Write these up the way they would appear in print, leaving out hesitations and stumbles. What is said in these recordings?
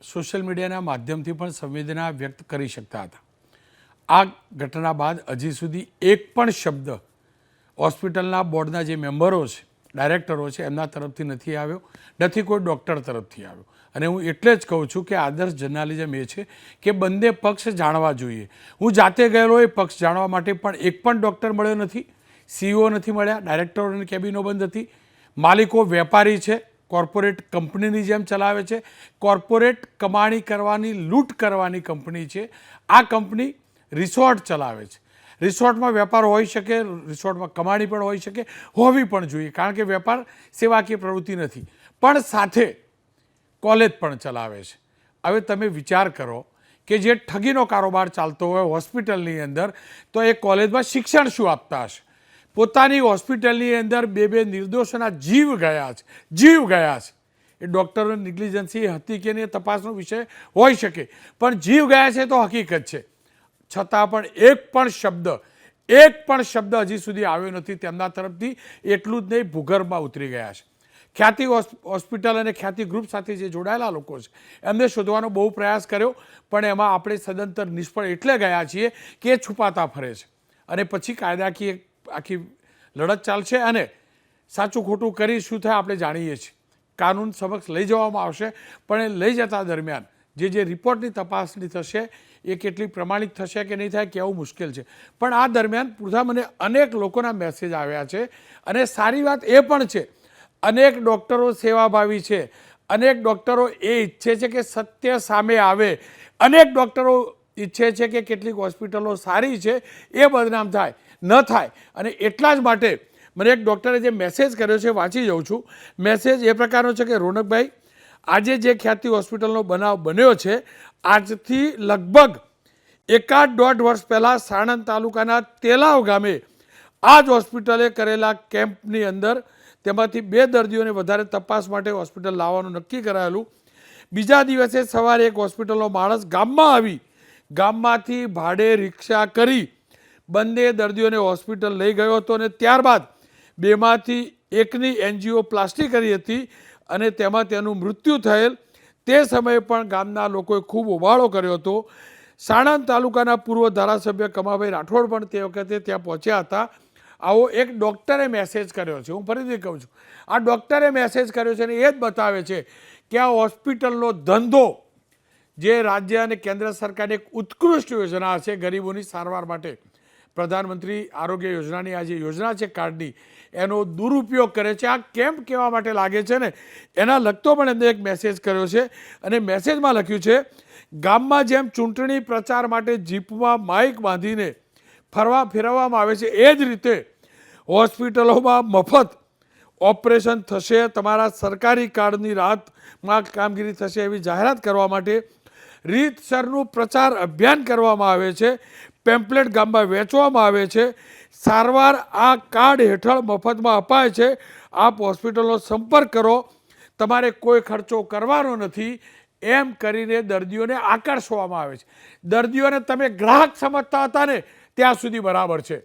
Social મીડિયાના માધ્યમથી પણ સંવેદના વ્યક્ત કરી શકતા હતા. આ ઘટના બાદ હજી સુધી એક પણ શબ્દ હોસ્પિટલના બોર્ડના જે મેમ્બરો છે, ડાયરેક્ટરો છે, એમના તરફથી નથી આવ્યો, નથી કોઈ ડૉક્ટર તરફથી આવ્યો. અને હું એટલે જ કહું છું કે આદર્શ જર્નાલિઝમ એ છે કે બંને પક્ષ જાણવા જોઈએ. હું જાતે ગયેલો એ પક્ષ જાણવા માટે, પણ એક પણ ડૉક્ટર મળ્યો નથી, સીઈઓ નથી મળ્યા, ડાયરેક્ટરોની કેબિનો બંધ હતી, માલિકો વેપારી છે, કોર્પોરેટ કંપનીની જેમ ચલાવે છે, કોર્પોરેટ કમાણી કરવાની, લૂંટ કરવાની કંપની છે. આ કંપની રિસોર્ટ ચલાવે છે. રિસોર્ટમાં વેપાર હોઈ શકે, રિસોર્ટમાં કમાણી પણ હોઈ શકે, હોવી પણ જોઈએ, કારણ કે વેપાર સેવાકીય પ્રવૃત્તિ નથી, પણ સાથે કોલેજ પણ ચલાવે છે. હવે તમે વિચાર કરો કે જે ઠગીનો કારોબાર ચાલતો હોય હોસ્પિટલની અંદર, તો એ કોલેજમાં શિક્ષણ શું આપતા હશે? પોતાની હોસ્પિટલની અંદર બે નિર્દોષોના જીવ ગયા છે, જીવ ગયા છે. એ ડૉક્ટરોની નિગ્લિજન્સી હતી કે નહીં, તપાસનો વિષય હોઈ શકે, પણ જીવ ગયા છે તો હકીકત છે. છતાં પણ એક પણ શબ્દ હજી સુધી આવ્યો નથી તેમના તરફથી. એટલું જ નહીં, ભૂગર્ભમાં ઉતરી ગયા છે. ખ્યાતિ હોસ્પિટલ અને ખ્યાતિ ગ્રુપ સાથે જે જોડાયેલા લોકો છે એમને શોધવાનો બહુ પ્રયાસ કર્યો, પણ એમાં આપણે સદંતર નિષ્ફળ એટલે ગયા છીએ કે એ છુપાતા ફરે છે. અને પછી કાયદાકીય આખી લડત ચાલશે અને સાચું ખોટું કરી શું થાય આપણે જાણીએ છીએ. કાનૂન સમક્ષ લઈ જવામાં આવશે, પણ એ લઈ જતા દરમિયાન જે રિપોર્ટની તપાસણી થશે એ કેટલી પ્રમાણિત થશે કે નહીં થાય કહેવું મુશ્કેલ છે. પણ આ દરમિયાન પૂરતા મને અનેક લોકોના મેસેજ આવ્યા છે. અને સારી વાત એ પણ છે, અનેક ડૉક્ટરો સેવાભાવી છે, અનેક ડૉક્ટરો એ ઈચ્છે છે કે સત્ય સામે આવે, અનેક ડૉક્ટરો ઈચ્છે છે કે કેટલીક હોસ્પિટલો સારી છે એ બદનામ થાય, ન થાય. અને એટલા જ માટે મને એક ડૉક્ટરે જે મેસેજ કર્યો છે વાંચી જાઉં છું. મેસેજ એ પ્રકારનો છે કે રોનકભાઈ, આજે જે ખ્યાતિ હોસ્પિટલનો બનાવ બન્યો છે, આજથી લગભગ 1.5 વર્ષ પહેલાં સાણંદ તાલુકાના તેલાવ ગામે આ જ હોસ્પિટલે કરેલા કેમ્પની અંદર તેમાંથી 2 દર્દીઓને વધારે તપાસ માટે હોસ્પિટલ લાવવાનું નક્કી કરાયેલું. બીજા દિવસે સવારે એક હોસ્પિટલનો માણસ ગામમાં આવી, ગામમાંથી ભાડે રિક્ષા કરી બંને દર્દીઓને હોસ્પિટલ લઈ ગયો હતો. અને ત્યારબાદ 2માંથી એકની એન્જિયોપ્લાસ્ટી કરી હતી અને તેમાં તેનું મૃત્યુ થયેલ. તે સમયે પણ ગામના લોકોએ ખૂબ હોબાળો કર્યો હતો. સાણંદ તાલુકાના પૂર્વ ધારાસભ્ય કમાભાઈ રાઠોડ પણ તે વખતે ત્યાં પહોંચ્યા હતા. આવો એક ડૉક્ટરે મેસેજ કર્યો છે. હું ફરીથી કહું છું, આ ડૉક્ટરે મેસેજ કર્યો છે અને એ જ બતાવે છે કે આ હોસ્પિટલનો ધંધો, જે રાજ્ય અને કેન્દ્ર સરકારની એક ઉત્કૃષ્ટ યોજના છે ગરીબોની સારવાર માટે, પ્રધાનમંત્રી આરોગ્ય યોજનાની આ જે યોજના છે કાર્ડની, એનો દુરુપયોગ કરે છે. આ કેમ્પ કેવા માટે લાગે છે ને એના લગતો પણ એમને એક મેસેજ કર્યો છે. અને મેસેજમાં લખ્યું છે, ગામમાં જેમ ચૂંટણી પ્રચાર માટે જીપમાં માઇક બાંધીને ફેરવવામાં આવે છે, એ જ રીતે હોસ્પિટલોમાં મફત ઓપરેશન થશે, તમારા સરકારી કાર્ડની રાહતમાં કામગીરી થશે એવી જાહેરાત કરવા માટે રીતસરનું પ્રચાર અભિયાન કરવામાં આવે છે. પેમ્પલેટ ગામમાં વેચવામાં આવે છે. સારવાર આ કાર્ડ હેઠળ મફતમાં અપાય છે. આપ હોસ્પિટલનો સંપર્ક કરો, તમારે કોઈ ખર્ચો કરવાનો નથી, એમ કરીને દર્દીઓને આકર્ષવામાં આવે છે. દર્દીઓને તમે ગ્રાહક સમજતા હતા ને ત્યાં સુધી બરાબર છે,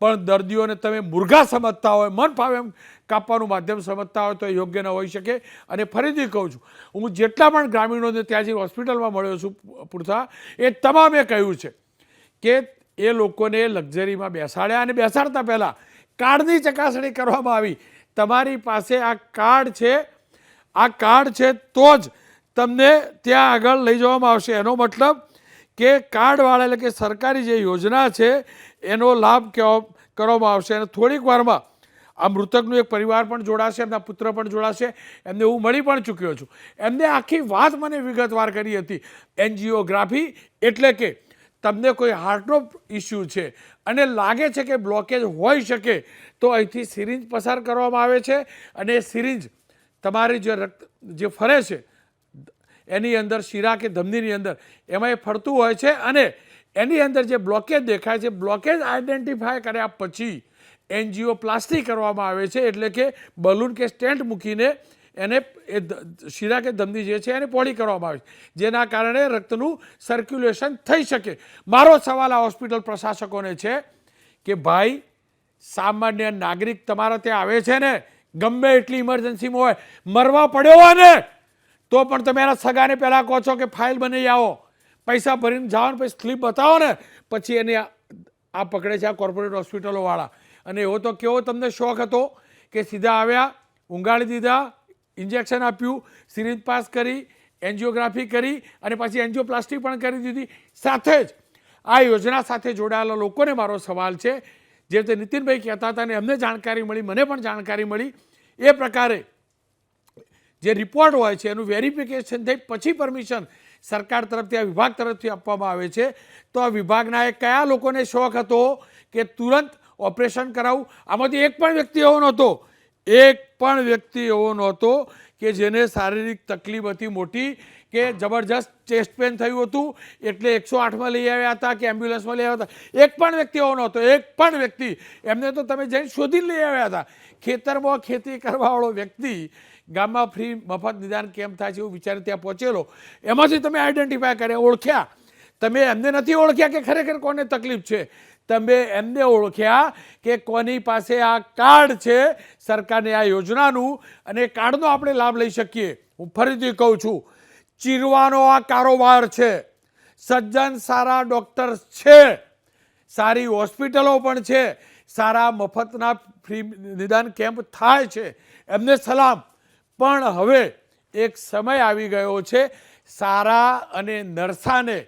પણ દર્દીઓને તમે મુર્ગા સમજતા હોય, મન ફાવે એમ કાપવાનું માધ્યમ સમજતા હોય તો યોગ્ય ન હોઈ શકે. અને ફરીથી કહું છું, હું જેટલા પણ ગ્રામીણોને ત્યાં જે હોસ્પિટલમાં મળ્યો છું પૂરતા, એ તમામે કહ્યું છે કે એ લોકોને લક્ઝરીમાં બેસાડ્યા અને બેસાડતા પહેલાં કાર્ડની ચકાસણી કરવામાં આવી. તમારી પાસે આ કાર્ડ છે તો જ તમને ત્યાં આગળ લઈ જવામાં આવશે. એનો મતલબ કે કાર્ડવાળા એટલે કે સરકારી જે યોજના છે એનો લાભ કરવામાં આવશે. અને થોડીક વારમાં આ મૃતકનું એક પરિવાર પણ જોડાશે, એમના પુત્ર પણ જોડાશે. એમને હું મળી પણ ચૂક્યો છું. એમને આખી વાત મને વિગતવાર કરી હતી. એન્જિયોગ્રાફી એટલે કે તમને કોઈ હાર્ટનો ઇસ્યુ છે અને લાગે છે કે બ્લોકેજ હોઈ શકે તો અહીંથી સિરિંજ પસાર કરવામાં આવે છે અને એ સિરિંજ તમારી જે રક્ત જે ફરે છે એની અંદર, શીરા કે ધમનીની અંદર, એમાં એ ફરતું હોય છે અને એની અંદર જે બ્લોકેજ દેખાય છે, બ્લોકેજ આઈડેન્ટિફાય કર્યા પછી એન્જિયોપ્લાસ્ટી કરવામાં આવે છે. એટલે કે બલૂન કે સ્ટેન્ટ મૂકીને એને એ શીરા કે ધમની જે છે એને પહોળી કરવામાં આવે છે, જેના કારણે રક્તનું સર્ક્યુલેશન થઈ શકે. મારો સવાલ આ હોસ્પિટલ પ્રશાસકોને છે કે ભાઈ, સામાન્ય નાગરિક તમારા ત્યાં આવે છે ને, ગમે એટલી ઇમરજન્સીમાં હોય, મરવા પડ્યો હોય ને, તો પણ તમે એના સગાને પહેલાં કહો છો કે ફાઇલ બનાવી આવો, પૈસા ભરીને જાઓ ને પછી સ્લીપ બતાવો ને, પછી એને આ પકડે છે આ કોર્પોરેટ હોસ્પિટલોવાળા. અને એવો તો કેવો તમને શોખ હતો કે સીધા આવ્યા, ઊંઘાડી દીધા, ઇન્જેક્શન આપ્યું, સિરિંજ પાસ કરી, એન્જિયોગ્રાફી કરી અને પછી એન્જિયોપ્લાસ્ટી પણ કરી દીધી. સાથે જ આ યોજના સાથે જોડાયેલા લોકોને મારો સવાલ છે, જે રીતે નીતિનભાઈ કહેતા હતા ને એમને જાણકારી મળી, મને પણ જાણકારી મળી, એ પ્રકારે જે રિપોર્ટ હોય છે એનું વેરિફિકેશન થઈ પછી પરમિશન સરકાર તરફથી આ વિભાગ તરફથી આપવામાં આવે છે. તો આ વિભાગના કયા લોકોને શોખ હતો કે તુરંત ઓપરેશન કરાવવું? આમાંથી એક પણ વ્યક્તિ એવો નહોતો, એક પણ વ્યક્તિ એવો નહોતો કે જેને શારીરિક તકલીફ હતી મોટી, કે જબરજસ્ત ચેસ્ટ પેન થયું હતું એટલે 108માં લઈ આવ્યા હતા કે એમ્બ્યુલન્સમાં લઈ આવ્યા હતા. એક પણ વ્યક્તિ એવો નહોતો, એક પણ વ્યક્તિ. એમને તો તમે જઈને શોધીને લઈ આવ્યા હતા. ખેતરમાં ખેતી કરવાવાળો વ્યક્તિ ગામમાં ફ્રી મફત નિદાન કેમ્પ થાય છે એવું વિચારી ત્યાં પહોંચેલો, એમાંથી તમે આઈડેન્ટિફાય કર્યા, ઓળખ્યા. તમે એમને નથી ઓળખ્યા કે ખરેખર કોને તકલીફ છે, તમે એમને ઓળખ્યા કે કોની પાસે આ કાર્ડ છે સરકારની આ યોજનાનું અને કાર્ડનો આપણે લાભ લઈ શકીએ. હું ફરીથી કહું છું, ચીરવાનો આ કારોબાર છે. સજ્જન સારા ડૉક્ટર્સ છે, સારી હોસ્પિટલો પણ છે, સારા મફતના ફ્રી નિદાન કેમ્પ થાય છે, એમને સલામ. પણ હવે એક સમય આવી ગયો છે સારા અને નરસાને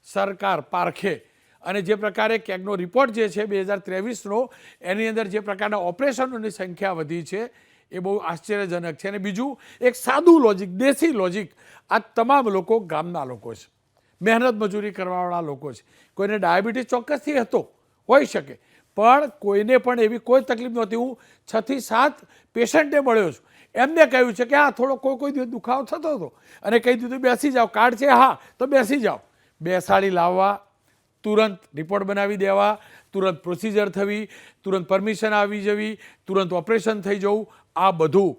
સરકાર પારખે. અને જે પ્રકારે કેગનો રિપોર્ટ જે છે 2023નો, એની અંદર જે પ્રકારના ઓપરેશનોની સંખ્યા વધી છે એ બહુ આશ્ચર્યજનક છે. અને બીજું એક સાદું લોજિક, દેશી લોજિક, આ તમામ લોકો ગામના લોકો છે, મહેનત મજૂરી કરવાવાળા લોકો છે. કોઈને ડાયાબિટીસ ચોક્કસથી હતો, હોઈ શકે, પણ કોઈને પણ એવી કોઈ તકલીફ નહોતી. હું 6 થી 7 પેશન્ટને મળ્યો છું, એમને કહ્યું છે કે હા થોડો કોઈ દિવસ દુખાવો થતો હતો અને કહી દીધું બેસી જાઓ, કાર્ડ છે હા તો બેસી જાઓ. બેસાડી લાવવા, તુરંત રિપોર્ટ બનાવી દેવા, તુરંત પ્રોસિજર થવી, તુરંત પરમિશન આવી જવી, તુરંત ઓપરેશન થઈ જવું, આ બધું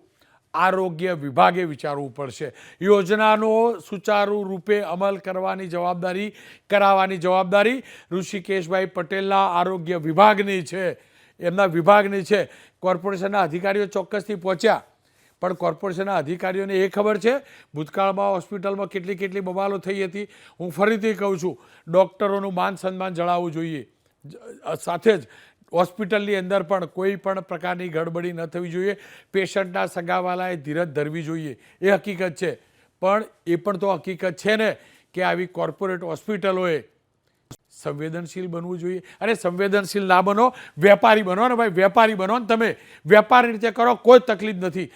આરોગ્ય વિભાગે વિચારવું પડશે. યોજનાનો સુચારુ રૂપે અમલ કરવાની જવાબદારી, કરાવવાની જવાબદારી ઋષિકેશભાઈ પટેલના આરોગ્ય વિભાગની છે, એમના વિભાગની છે. કોર્પોરેશનના અધિકારીઓ ચોક્કસથી પહોંચ્યા, પણ કોર્પોરેશનના અધિકારીઓને એ ખબર છે ભૂતકાળમાં હોસ્પિટલમાં કેટલી કેટલી બબાલો થઈ હતી. હું ફરીથી કહું છું, ડૉક્ટરોનું માન સન્માન જણાવવું જોઈએ. સાથે જ હોસ્પિટલની અંદર પણ કોઈ પણ પ્રકારની ગડબડી ન થવી જોઈએ. પેશન્ટના સગાવાલાએ ધીરજ ધરવી જોઈએ, એ હકીકત છે. પણ એ પણ તો હકીકત છે ને કે આવી કોર્પોરેટ હોસ્પિટલોએ સંવેદનશીલ બનવું જોઈએ. અને સંવેદનશીલ ના બનો, વેપારી બનો ને ભાઈ, વેપારી બનો ને તમે વેપારી રીતે કરો, કોઈ તકલીફ નથી.